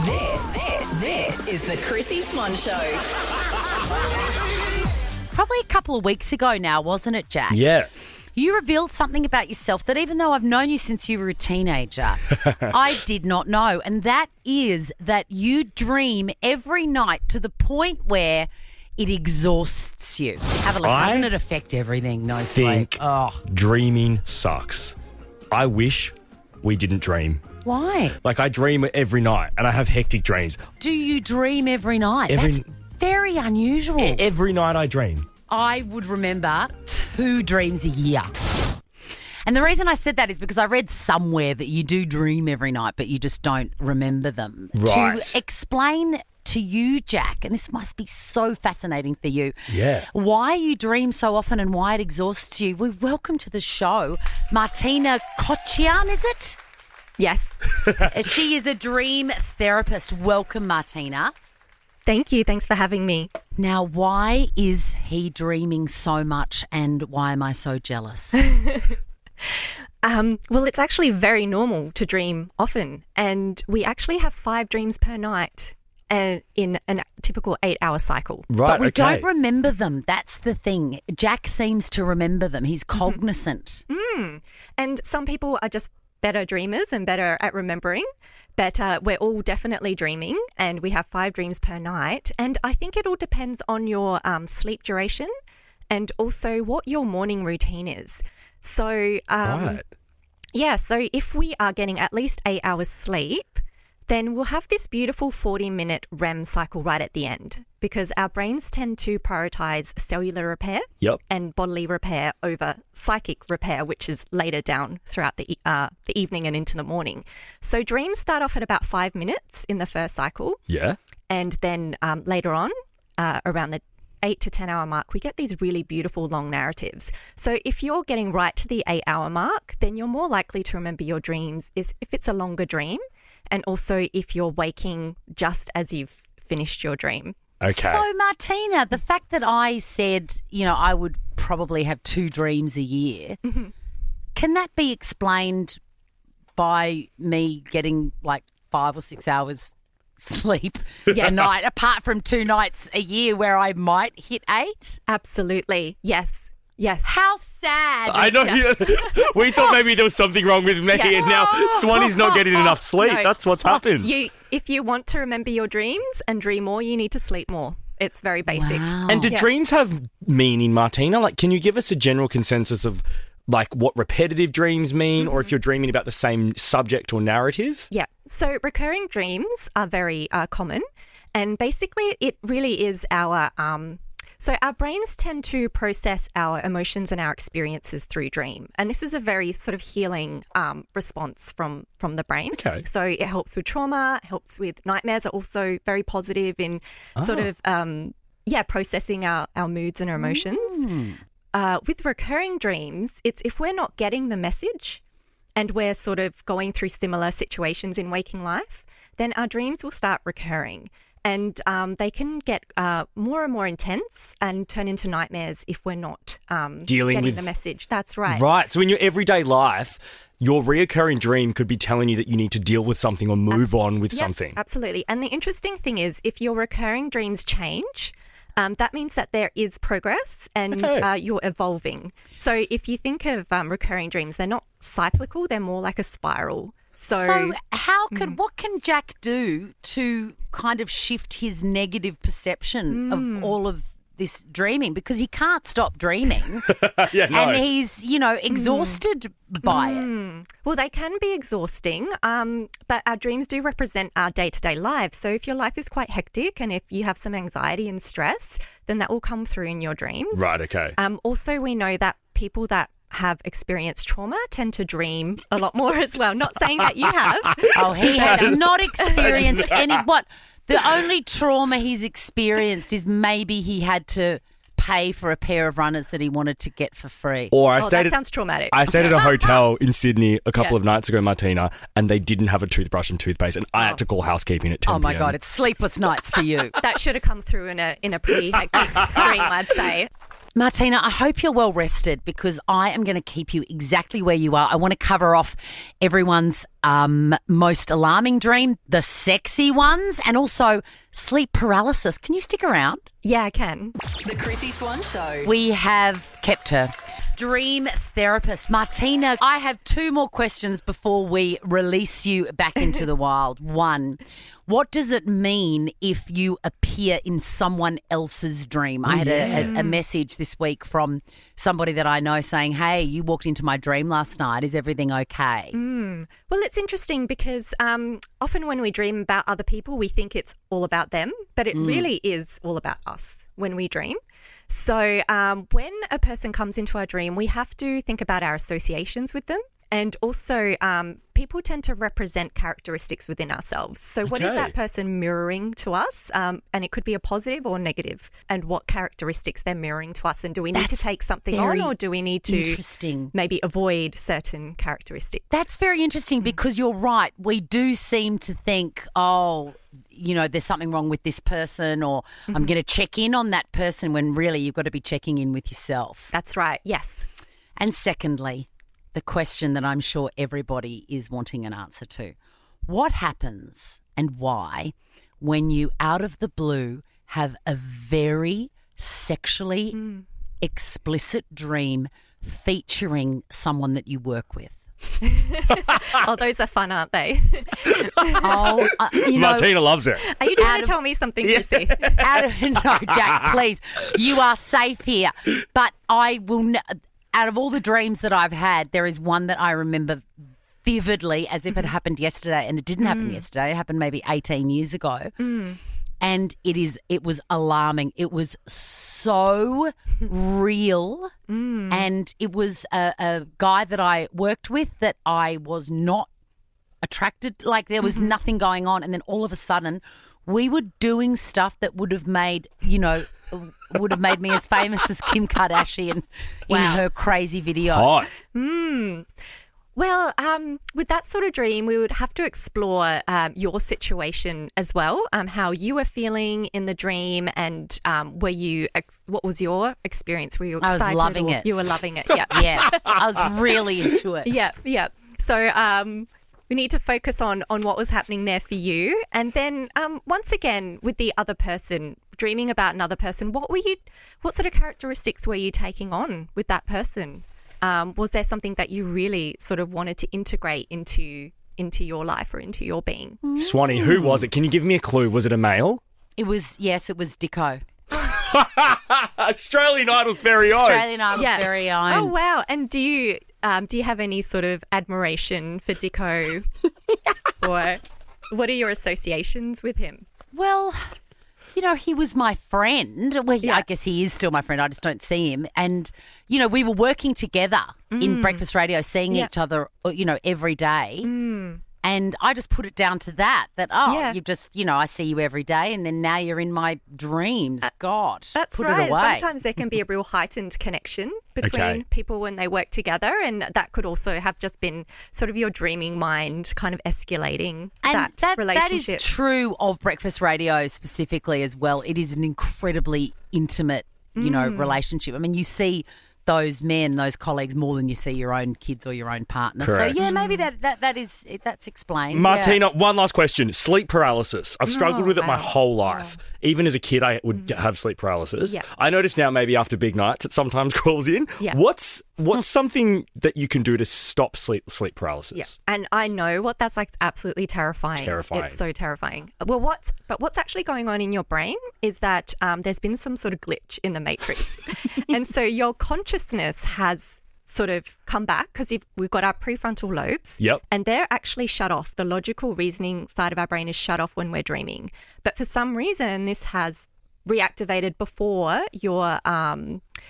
This is the Chrissie Swan Show. Probably a couple of weeks ago now, wasn't it, Jack? Yeah. You revealed something about yourself that even though I've known you since you were a teenager, I did not know. And that is that you dream every night to the point where it exhausts you. Have a listen. Doesn't it affect everything? No sleep. Dreaming sucks. I wish we didn't dream. Why? Like, I dream every night and I have hectic dreams. Do you dream every night? That's very unusual. Every night I dream. I would remember 2 dreams a year. And the reason I said that is because I read somewhere that you do dream every night, but you just don't remember them. Right. To explain to you, Jack, and this must be so fascinating for you, why you dream so often and why it exhausts you, we welcome to the show Martina Kochian, is it? Yes. She is a dream therapist. Welcome, Martina. Thank you. Thanks for having me. Now, why is he dreaming so much and why am I so jealous? Well, it's actually very normal to dream often, and we actually have 5 dreams per night in a typical 8-hour cycle. Right, but we don't remember them. That's the thing. Jack seems to remember them. He's cognizant. And some people are just better dreamers and better at remembering, but we're all definitely dreaming, and we have 5 dreams per night. And I think it all depends on your sleep duration and also what your morning routine is. So, so if we are getting at least 8 hours sleep, then we'll have this beautiful 40-minute REM cycle right at the end, because our brains tend to prioritize cellular repair and bodily repair over psychic repair, which is later down throughout the evening and into the morning. So dreams start off at about 5 minutes in the first cycle. Yeah. And then later on, around the 8 to 10 hour mark, we get these really beautiful long narratives. So if you're getting right to the 8-hour mark, then you're more likely to remember your dreams if it's a longer dream, and also if you're waking just as you've finished your dream. Okay. So, Martina, the fact that I said, I would probably have 2 dreams a year, can that be explained by me getting like 5 or 6 hours sleep a night, apart from 2 nights a year where I might hit 8? Absolutely. Yes. How sad. I know. We thought maybe there was something wrong with me, and now Swanee's not getting enough sleep. No. That's what's happened. If you want to remember your dreams and dream more, you need to sleep more. It's very basic. Wow. And do dreams have meaning, Martina? Like, can you give us a general consensus of like what repetitive dreams mean, or if you're dreaming about the same subject or narrative? Yeah. So recurring dreams are very common, and basically it really is our so our brains tend to process our emotions and our experiences through dream, and this is a very sort of healing response from the brain. Okay. So it helps with trauma, helps with nightmares, are also very positive in sort of processing our moods and our emotions. With recurring dreams, it's if we're not getting the message and we're sort of going through similar situations in waking life, then our dreams will start recurring. And they can get more and more intense and turn into nightmares if we're not getting the message. That's right. Right. So in your everyday life, your reoccurring dream could be telling you that you need to deal with something or move on with something. Absolutely. And the interesting thing is, if your recurring dreams change, that means that there is progress and you're evolving. So if you think of recurring dreams, they're not cyclical, they're more like a spiral. So what can Jack do to kind of shift his negative perception of all of this dreaming? Because he can't stop dreaming. And he's, exhausted by it. Well, they can be exhausting, but our dreams do represent our day-to-day lives. So if your life is quite hectic and if you have some anxiety and stress, then that will come through in your dreams. Right, okay. Also, we know that people that have experienced trauma tend to dream a lot more as well. Not saying that you have. Oh, he has not experienced any. What? The only trauma he's experienced is maybe he had to pay for a pair of runners that he wanted to get for free. Or that sounds traumatic. I stayed at a hotel in Sydney a couple of nights ago, Martina, and they didn't have a toothbrush and toothpaste, and I had to call housekeeping at 10 p.m. Oh my God, it's sleepless nights for you. That should have come through in a pretty hectic dream, I'd say. Martina, I hope you're well rested because I am going to keep you exactly where you are. I want to cover off everyone's most alarming dream, the sexy ones, and also sleep paralysis. Can you stick around? Yeah, I can. The Chrissie Swan Show. We have kept her. Dream therapist. Martina, I have 2 more questions before we release you back into the wild. 1, what does it mean if you appear in someone else's dream? I had a message this week from somebody that I know saying, hey, you walked into my dream last night. Is everything okay? Well, it's interesting because often when we dream about other people, we think it's all about them, but it really is all about us when we dream. So when a person comes into our dream, we have to think about our associations with them. And also, people tend to represent characteristics within ourselves. So what is that person mirroring to us? And it could be a positive or negative. And what characteristics they're mirroring to us. And do we need to take something on, or do we need to maybe avoid certain characteristics? That's very interesting because you're right. We do seem to think, there's something wrong with this person, or I'm going to check in on that person, when really you've got to be checking in with yourself. That's right. Yes. And secondly, the question that I'm sure everybody is wanting an answer to. What happens and why when you, out of the blue, have a very sexually explicit dream featuring someone that you work with? Oh, those are fun, aren't they? Martina loves it. Are you trying to tell me something, Chrissie? No, Jack, please. You are safe here. But I will... Out of all the dreams that I've had, there is one that I remember vividly as if it happened yesterday, and it didn't happen yesterday. It happened maybe 18 years ago. And it was alarming. It was so real. And it was a guy that I worked with that I was not attracted. Like, there was nothing going on. And then all of a sudden we were doing stuff that would have made, would have made me as famous as Kim Kardashian in her crazy video. Hot. Well, with that sort of dream, we would have to explore your situation as well, how you were feeling in the dream, and what was your experience? Were you excited? I was loving it. You were loving it, yeah. Yeah, I was really into it. Yeah. So we need to focus on what was happening there for you. And then once again, with the other person, dreaming about another person, what sort of characteristics were you taking on with that person? Was there something that you really sort of wanted to integrate into your life or into your being? Swanee, who was it? Can you give me a clue? Was it a male? It was Dicko. Australian Idol's very own. Australian Idol's very own. Oh, wow. And do you have any sort of admiration for Dicko? Or what are your associations with him? Well, he was my friend. Well, I guess he is still my friend. I just don't see him. And, we were working together in breakfast radio, seeing each other, every day. And I just put it down to that you just, I see you every day, and then now you're in my dreams. God, that's put right. it away. Sometimes there can be a real heightened connection between people when they work together, and that could also have just been sort of your dreaming mind kind of escalating that relationship. That is true of breakfast radio specifically as well. It is an incredibly intimate, relationship. I mean, you see those men, those colleagues, more than you see your own kids or your own partner. Correct. So yeah, maybe that's explained. Martina, one last question. Sleep paralysis. I've struggled with it my whole life. Even as a kid, I would have sleep paralysis. Yeah. I notice now maybe after big nights it sometimes crawls in. Yeah. What's something that you can do to stop sleep paralysis? Yeah. And I know what that's like. Absolutely terrifying. It's so terrifying. Well, what's actually going on in your brain is that there's been some sort of glitch in the matrix. And so your consciousness has sort of come back because we've got our prefrontal lobes. Yep. And they're actually shut off. The logical reasoning side of our brain is shut off when we're dreaming. But for some reason, this has reactivated before your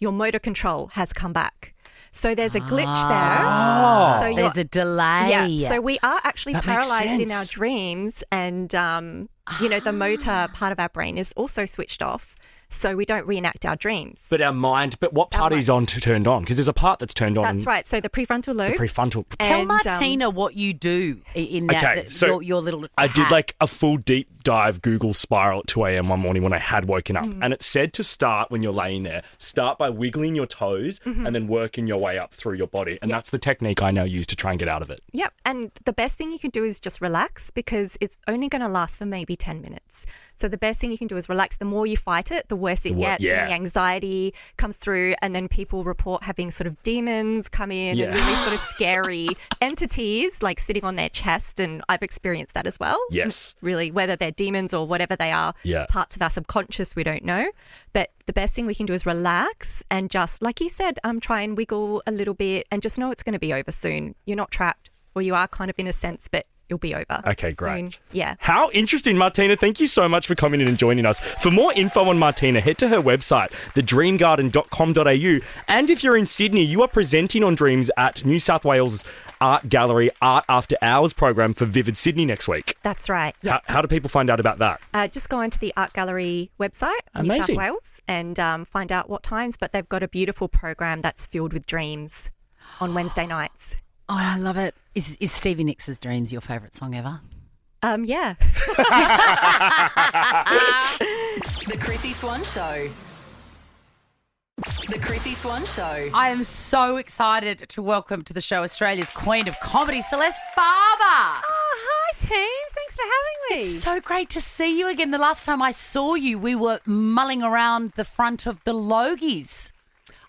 motor control has come back. So there's a glitch there. So there's a delay. Yeah. So we are actually paralyzed in our dreams, and the motor part of our brain is also switched off. so we don't reenact our dreams. But what part is turned on? Because there's a part that's turned on. That's right. So the prefrontal lobe. The prefrontal. Tell Martina what you do in that. Okay, so your little. I did like a full deep dive Google spiral at 2 a.m. one morning when I had woken up, and it said to start when you're laying there. Start by wiggling your toes and then working your way up through your body, and that's the technique I now use to try and get out of it. Yep. And the best thing you can do is just relax, because it's only going to last for maybe 10 minutes. So the best thing you can do is relax. The more you fight it, the worse it gets. Yeah. And the anxiety comes through, and then people report having sort of demons come in and really sort of scary entities like sitting on their chest. And I've experienced that as well. Yes. Really, whether they're demons or whatever they are, parts of our subconscious, we don't know. But the best thing we can do is relax and just, like you said, try and wiggle a little bit and just know it's going to be over soon. You're not trapped, or you are kind of in a sense, but it'll be over. Okay, great. Soon. Yeah. How interesting, Martina. Thank you so much for coming in and joining us. For more info on Martina, head to her website, thedreamgarden.com.au. And if you're in Sydney, you are presenting on dreams at New South Wales Art Gallery Art After Hours program for Vivid Sydney next week. That's right. Yeah. How do people find out about that? Just go onto the Art Gallery website, Amazing. New South Wales, and find out what times. But they've got a beautiful program that's filled with dreams on Wednesday nights. Oh, I love it. Is Stevie Nicks' Dreams your favourite song ever? Yeah. The Chrissie Swan Show. The Chrissie Swan Show. I am so excited to welcome to the show Australia's Queen of Comedy, Celeste Barber. Oh, hi, team. Thanks for having me. It's so great to see you again. The last time I saw you, we were mulling around the front of the Logies.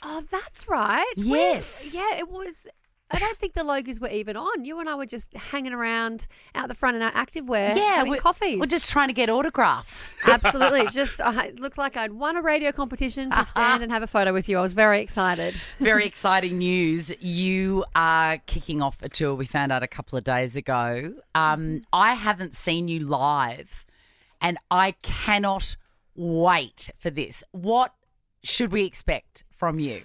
Oh, that's right. Yes. It was. I don't think the Logies were even on. You and I were just hanging around out the front in our activewear, having coffees. We're just trying to get autographs. Absolutely. It looked like I'd won a radio competition to stand and have a photo with you. I was very excited. Very exciting news. You are kicking off a tour we found out a couple of days ago. I haven't seen you live, and I cannot wait for this. What should we expect from you?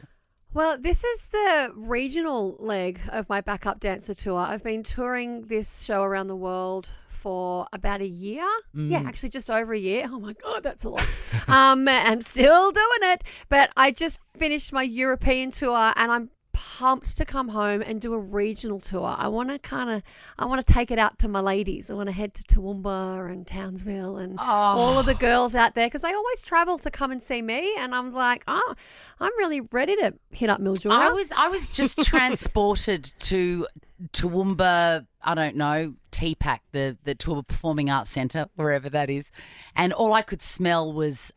Well, this is the regional leg of my backup dancer tour. I've been touring this show around the world for about a year. Yeah, actually just over a year. Oh my God, that's a lot. And still doing it. But I just finished my European tour, and I'm pumped to come home and do a regional tour. I want to take it out to my ladies. I want to head to Toowoomba and Townsville and all of the girls out there, because they always travel to come and see me, and I'm like, I'm really ready to hit up Mildura. I was just transported to Toowoomba, I don't know, TPAC, the Toowoomba Performing Arts Centre, wherever that is, and all I could smell was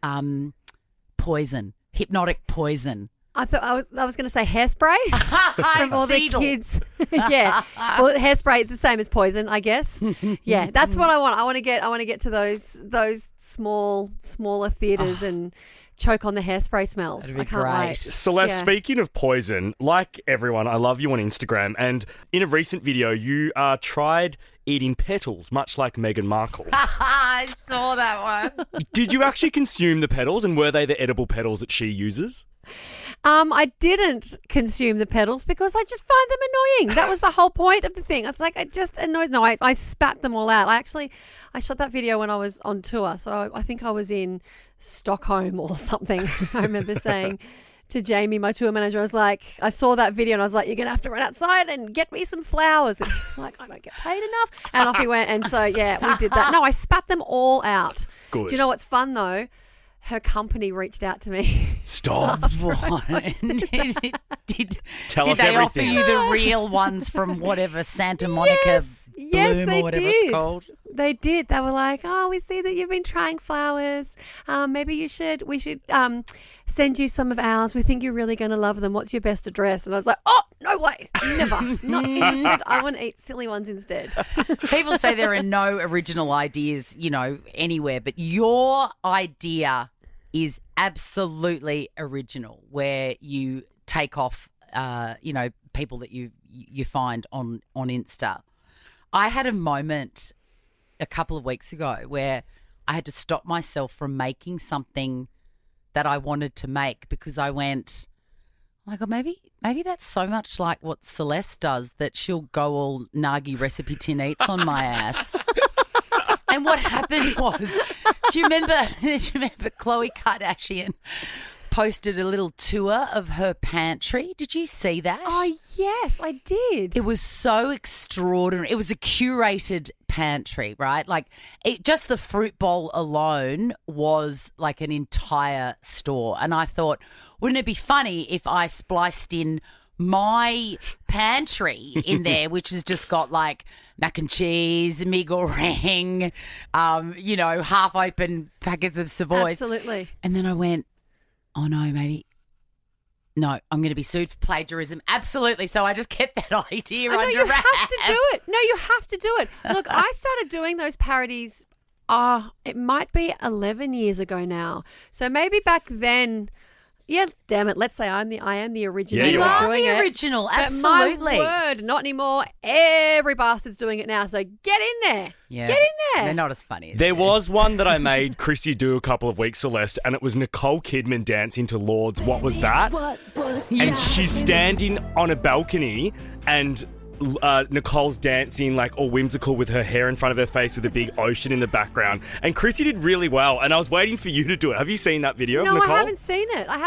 poison, hypnotic poison. I thought I was going to say hairspray from all the kids. Yeah, well, hairspray the same as poison, I guess. Yeah, that's what I want. I want to get to those smaller theatres and choke on the hairspray smells. That'd be I can't great. wait. Celeste, speaking of poison, like everyone, I love you on Instagram, and in a recent video, you tried eating petals, much like Megan Markle. I saw that one. Did you actually consume the petals, and were they the edible petals that she uses? I didn't consume the petals because I just find them annoying. That was the whole point of the thing. I was like, it just annoys. No, I spat them all out. I shot that video when I was on tour. So I think I was in Stockholm or something. I remember saying to Jamie, my tour manager, I was like, I saw that video and I was like, you're going to have to run outside and get me some flowers. And he was like, I don't get paid enough. And off he went. And so, yeah, we did that. No, I spat them all out. Good. Do you know what's fun though? Her company reached out to me. Stop. What? Tell did us they offer everything. you the real ones from whatever Santa Monica Bloom they or whatever did. it's called? They did. They were like, oh, we see that you've been trying flowers. Maybe we should send you some of ours. We think you're really going to love them. What's your best address? And I was like, oh, no way. Never. Not interested. I want to eat silly ones instead. People say there are no original ideas, anywhere, but your idea is absolutely original, where you take off, people that you find on Insta. I had a moment a couple of weeks ago where I had to stop myself from making something that I wanted to make because I went, oh my God, maybe that's so much like what Celeste does that she'll go all Nagi recipe tin eats on my ass. And what happened was, do you remember Khloe Kardashian posted a little tour of her pantry? Did you see that? Oh, yes, I did. It was so extraordinary. It was a curated pantry, right? Like, just the fruit bowl alone was like an entire store. And I thought, wouldn't it be funny if I spliced in my pantry in there, which has just got like mac and cheese, mee goreng, half open packets of Savoy. Absolutely. And then I went, oh no, I'm going to be sued for plagiarism. Absolutely. So I just kept that idea under you wraps. have to do it. No, you have to do it. Look, I started doing those parodies, it might be 11 years ago now. So maybe back then, yeah, damn it, let's say I am the original. Yeah, you are. The doing original, But absolutely. my word, not anymore. Every bastard's doing it now. So get in there. Yeah. Get in there. They're not as funny as There you. was one that I made Chrissie do a couple of weeks, Celeste, and it was Nicole Kidman dancing to Lords. What was that? And she's standing on a balcony and Nicole's dancing like all whimsical with her hair in front of her face with a big ocean in the background. And Chrissie did really well, and I was waiting for you to do it. Have you seen that video of No, Nicole? I haven't seen it. I'll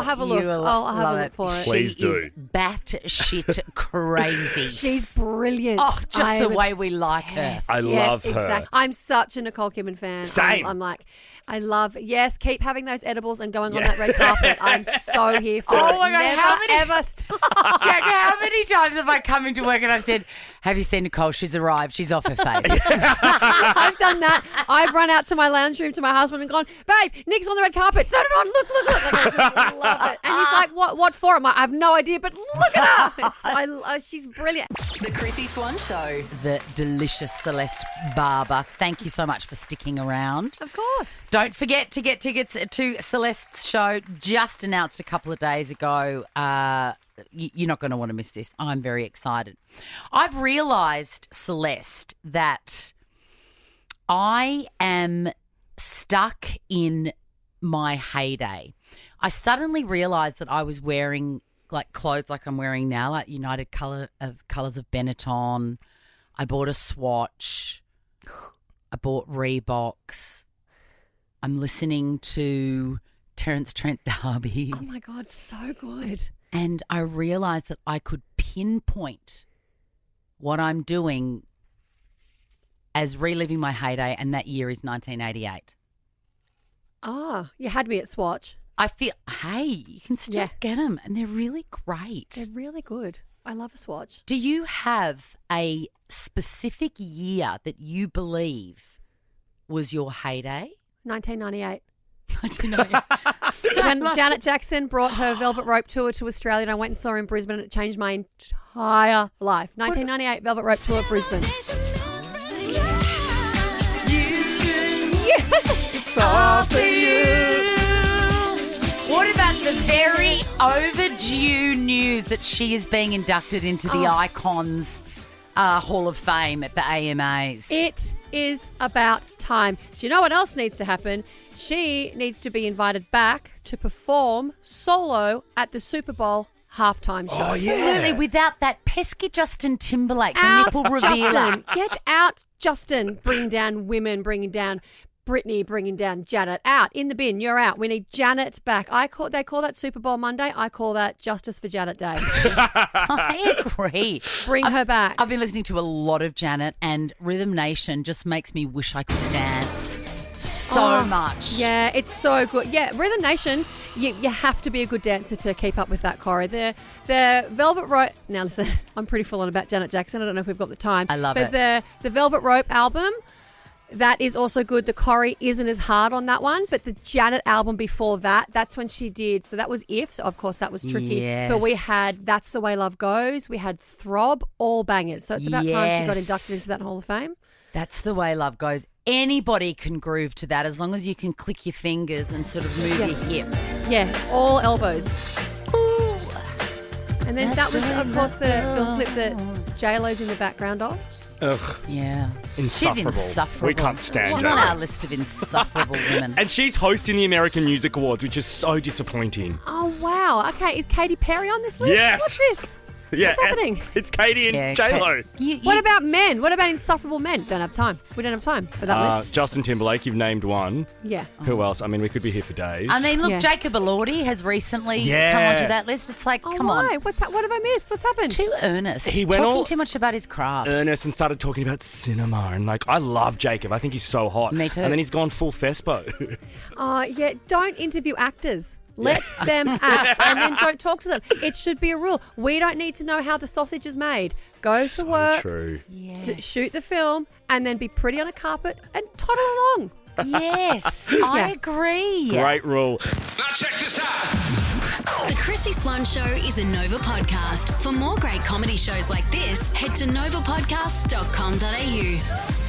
have a look. You will I'll have love a look for it. Please she do. is batshit crazy. She's brilliant. Oh, just I the am way we like her. I love her. Exactly. I'm such a Nicole Kidman fan. Same. I'm like, I love, yes, keep having those edibles and going on that red carpet. I'm so here for it. Oh my God, Never, how many- ever stop. Jack, how many times have I come into work and I've said, have you seen Nicole? She's arrived. She's off her face. I've done that. I've run out to my lounge room to my husband and gone, babe, Nick's on the red carpet. Turn it on. Look. Like, I just love it. And he's like, what for? I'm like, I have no idea, but look at her. She's brilliant. The Chrissie Swan Show. The delicious Celeste Barber. Thank you so much for sticking around. Of course. Don't forget to get tickets to Celeste's show, just announced a couple of days ago. You're not going to want to miss this. I'm very excited. I've realised, Celeste, that I am stuck in my heyday. I suddenly realised that I was wearing like clothes like I'm wearing now, like United Colours of Benetton. I bought a Swatch. I bought Reeboks. I'm listening to Terence Trent D'Arby. Oh my God, so good. And I realised that I could pinpoint what I'm doing as reliving my heyday, and that year is 1988. Ah, you had me at Swatch. I feel, hey, you can still get them, and they're really great. They're really good. I love a Swatch. Do you have a specific year that you believe was your heyday? 1998. I don't know. When Janet Jackson brought her Velvet Rope tour to Australia and I went and saw her in Brisbane, and it changed my entire life. 1998 Velvet Rope tour of Brisbane. It's all for you. What about the very overdue news that she is being inducted into the Icons Hall of Fame at the AMAs? It is about time. Do you know what else needs to happen? She needs to be invited back to perform solo at the Super Bowl halftime show. Absolutely, without that pesky Justin Timberlake, the Out, nipple revealer. Justin. Get out, Justin. Bringing down women, bringing down Britney, bringing down Janet. Out, in the bin, you're out. We need Janet back. They call that Super Bowl Monday. I call that Justice for Janet Day. I agree. Bring her back. I've been listening to a lot of Janet, and Rhythm Nation just makes me wish I could dance so much. Yeah, it's so good. Yeah, Rhythm Nation, you have to be a good dancer to keep up with that choreo. The Velvet Rope... Now, listen, I'm pretty full on about Janet Jackson. I don't know if we've got the time. I love but it. The Velvet Rope album, that is also good. The choreo isn't as hard on that one, but the Janet album before that, that's when she did... So that was If. So, of course, that was tricky. Yes. But we had That's the Way Love Goes. We had Throb, all bangers. So it's about time she got Yes. inducted into that Hall of Fame. That's the way love goes. Anybody can groove to that as long as you can click your fingers and sort of move your hips. Yeah, it's all elbows. Ooh. And then that was, of course, the film clip that J-Lo's in the background of. Ugh. Yeah. Insufferable. She's insufferable. We can't stand She's her. on our list of insufferable women. And she's hosting the American Music Awards, which is so disappointing. Oh, wow. Okay, is Katy Perry on this list? Yes. What's this? Yeah, What's happening? It's Katie and Yeah, J-Lo. What about men? What about insufferable men? Don't have time. We don't have time for that list. Justin Timberlake, you've named one. Yeah. Who else? I mean, we could be here for days. I mean, look, Yeah. Jacob Elordi has recently Yeah. come onto that list. It's like, Oh, come why? on. What have I missed? What's happened? Too earnest. He went talking all too much about his craft. earnest and started talking about cinema and like I love Jacob. I think he's so hot. Me too. And then he's gone full Fespo. Yeah, don't interview actors. Let them act and then don't talk to them. It should be a rule. We don't need to know how the sausage is made. Go to work, True. shoot the film, and then be pretty on a carpet and toddle along. Yes, I agree. Great rule. Now check this out. The Chrissie Swan Show is a Nova podcast. For more great comedy shows like this, head to novapodcast.com.au.